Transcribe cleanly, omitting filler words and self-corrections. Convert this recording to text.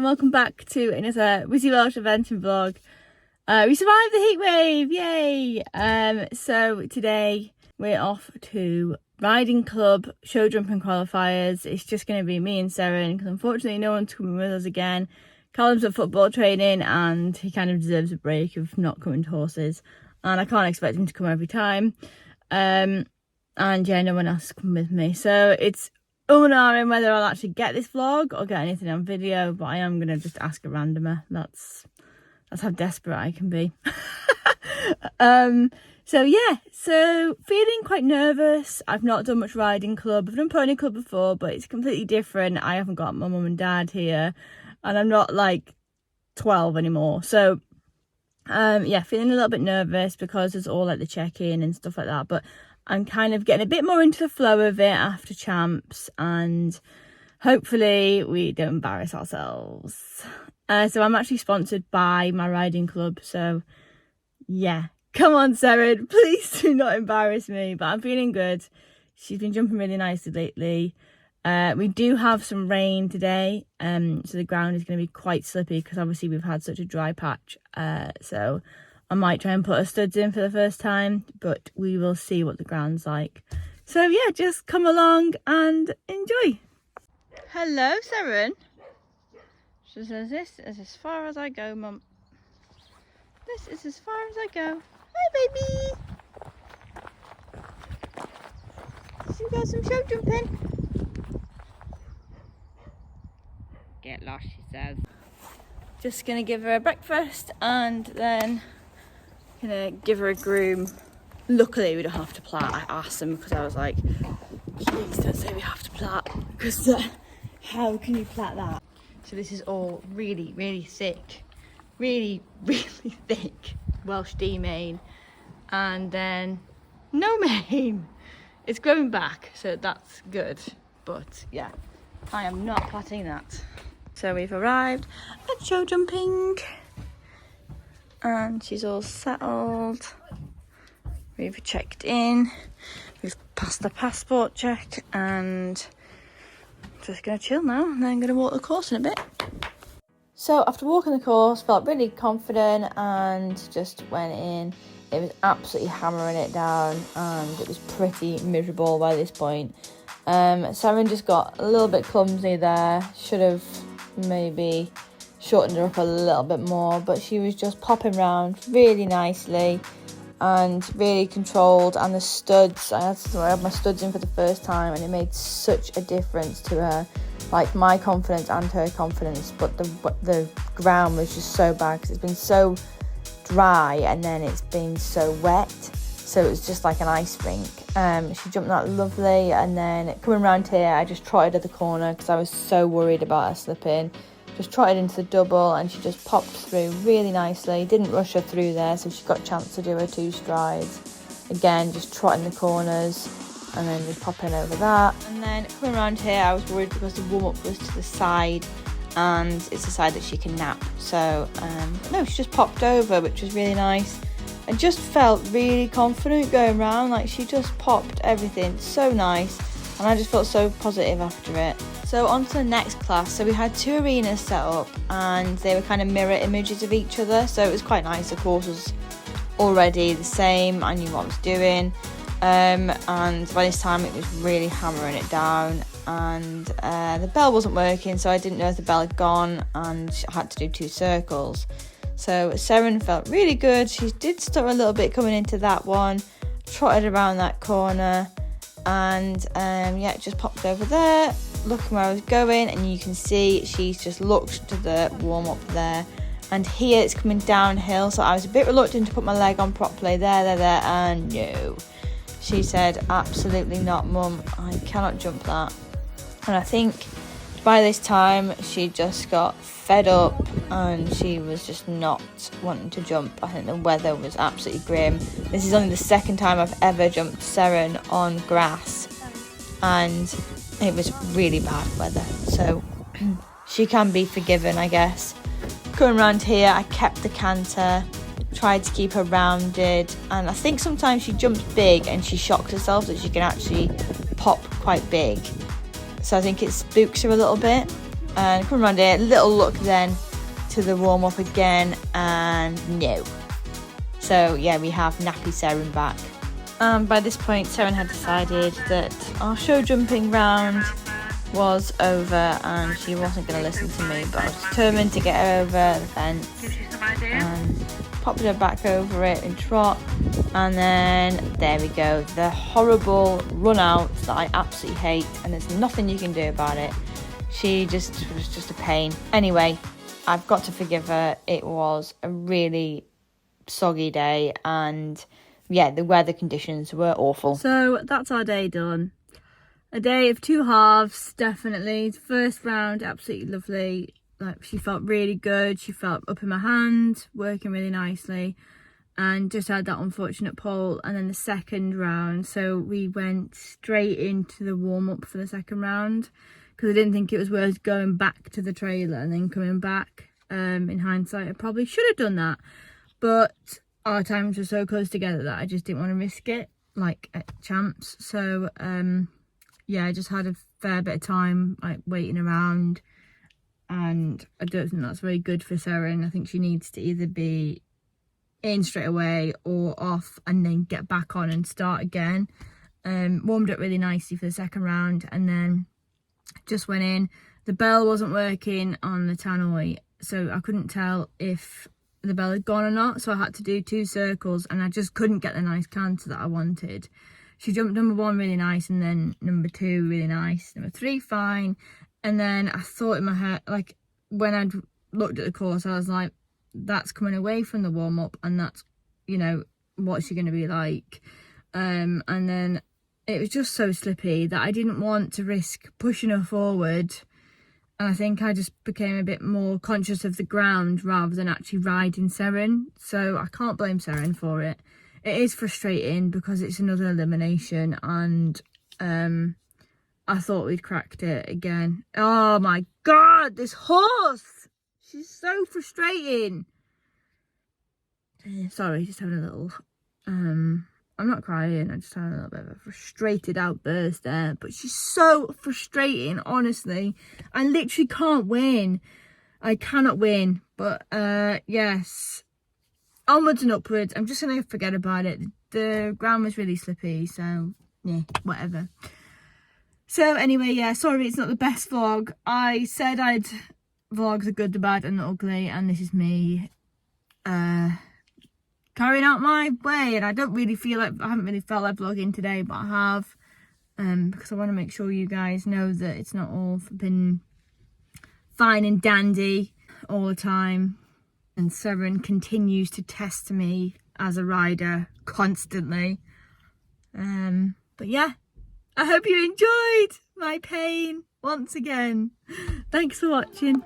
welcome back to another Wizzy Welsh adventure vlog. We survived the heat wave, yay! So today we're off to riding club show jumping qualifiers. It's just going to be me and Seren because unfortunately no one's coming with us again. Callum's at football training and he kind of deserves a break of not coming to horses, and I can't expect him to come every time. And yeah, no one else is coming with me, so it's unknown whether I'll actually get this vlog or get anything on video, but I am going to just ask a randomer. That's how desperate I can be. So yeah, so feeling quite nervous. I've not done much riding club. I've done pony club before, but it's completely different. I haven't got my mum and dad here and I'm not like 12 anymore. So yeah, feeling a little bit nervous because there's all like the check-in and stuff like that, but I'm kind of getting a bit more into the flow of it after champs, and hopefully we don't embarrass ourselves. So I'm actually sponsored by my riding club, so yeah, come on Seren, please do not embarrass me. But I'm feeling good. She's been jumping really nicely lately. We do have some rain today, so the ground is going to be quite slippy because obviously we've had such a dry patch. So I might try and put her studs in for the first time, but we will see what the ground's like. So yeah, just come along and enjoy. Hello, Seren. She says, this is as far as I go, Mum. This is as far as I go. Hi, baby. She's got some show jumping. Get lost, she says. Just gonna give her a breakfast and then gonna give her a groom. Luckily we don't have to plait. I asked them because I was like, please don't say we have to plait, because how can you plait that? So this is all really thick, really thick Welsh D mane, and then no mane. It's growing back, so that's good, but yeah, I am not plaiting that. So we've arrived at show jumping and she's all settled. We've checked in, we've passed the passport check, and just gonna chill now and then gonna walk the course in a bit. So after walking the course, felt really confident and just went in. It was absolutely hammering it down and it was pretty miserable by this point. Seren just got a little bit clumsy there, should have maybe shortened her up a little bit more, but she was just popping around really nicely and really controlled. And the studs, I had my studs in for the first time and it made such a difference to her, like my confidence and her confidence. But the ground was just so bad because it's been so dry and then it's been so wet, so it was just like an ice rink. She jumped that lovely, and then coming around here I just trotted at the corner because I was so worried about her slipping. Just trotted into the double and she just popped through really nicely. Didn't rush her through there, so she got a chance to do her 2 strides. Again, just trotting the corners and then just popping over that. And then coming around here I was worried because the warm-up was to the side and it's the side that she can nap. So no, she just popped over, which was really nice. I just felt really confident going around, like she just popped everything so nice, and I just felt so positive after it. So on to the next class. So we had 2 arenas set up and they were kind of mirror images of each other, so it was quite nice. The course was already the same, I knew what I was doing, and by this time it was really hammering it down, and the bell wasn't working, so I didn't know if the bell had gone and I had to do 2 circles. So Seren felt really good. She did stutter a little bit coming into that one, trotted around that corner, and yeah, just popped over there, looking where I was going, and you can see she's just looked to the warm-up there. And here it's coming downhill, so I was a bit reluctant to put my leg on properly. There, and no. She said, absolutely not, Mum, I cannot jump that. And I think by this time she just got fed up and she was just not wanting to jump. I think the weather was absolutely grim. This is only the second time I've ever jumped Seren on grass, and it was really bad weather, so she can be forgiven, I guess. Going around here, I kept the canter, tried to keep her rounded, and I think sometimes she jumps big and she shocks herself that she can actually pop quite big, so I think it spooks her a little bit. and come around here, little look then to the warm up again, and no. So yeah, we have nappy Seren back. By this point, Seren had decided that our show jumping round was over and she wasn't going to listen to me, but I was determined to get her over the fence and popped her back over it in trot, and then there we go, the horrible run outs that I absolutely hate, and there's nothing you can do about it. She was just a pain. Anyway, I've got to forgive her. It was a really soggy day, and yeah, the weather conditions were awful. So that's our day done. A day of two halves, definitely. First round, absolutely lovely. Like, she felt really good. She felt up in my hand, working really nicely, and just had that unfortunate pole. And then the second round, so we went straight into the warm up for the second round because I didn't think it was worth going back to the trailer and then coming back. In hindsight, I probably should have done that, but our times were so close together that I just didn't want to risk it, like at champs. So yeah, I just had a fair bit of time like waiting around, and I don't think that's very good for Seren. I think she needs to either be in straight away or off and then get back on and start again. Warmed up really nicely for the second round, and then just went in. The bell wasn't working on the tannoy, so I couldn't tell if the bell had gone or not, so I had to do 2 circles, and I just couldn't get the nice canter that I wanted. She jumped number 1 really nice, and then number 2 really nice, number 3 fine, and then I thought in my head, like when I'd looked at the course, I was like, that's coming away from the warm-up, and that's, you know, what's she going to be like. And then it was just so slippy that I didn't want to risk pushing her forward. And I think I just became a bit more conscious of the ground rather than actually riding Seren. So I can't blame Seren for it. It is frustrating because it's another elimination, and I thought we'd cracked it again. Oh my God, this horse! She's so frustrating. Sorry, just having a little... I'm not crying, I'm just having a little bit of a frustrated outburst there. But she's so frustrating, honestly. I literally can't win. I cannot win. But, yes. Onwards and upwards. I'm just going to forget about it. The ground was really slippy, so, yeah, whatever. So, anyway, yeah, sorry it's not the best vlog. I said I'd vlog the good, the bad, and the ugly, and this is me, carrying out my way. And I don't really feel like, I haven't really felt like vlogging today, but I have, because I want to make sure you guys know that it's not all been fine and dandy all the time. And Seren continues to test me as a rider constantly. But yeah, I hope you enjoyed my pain once again. Thanks for watching.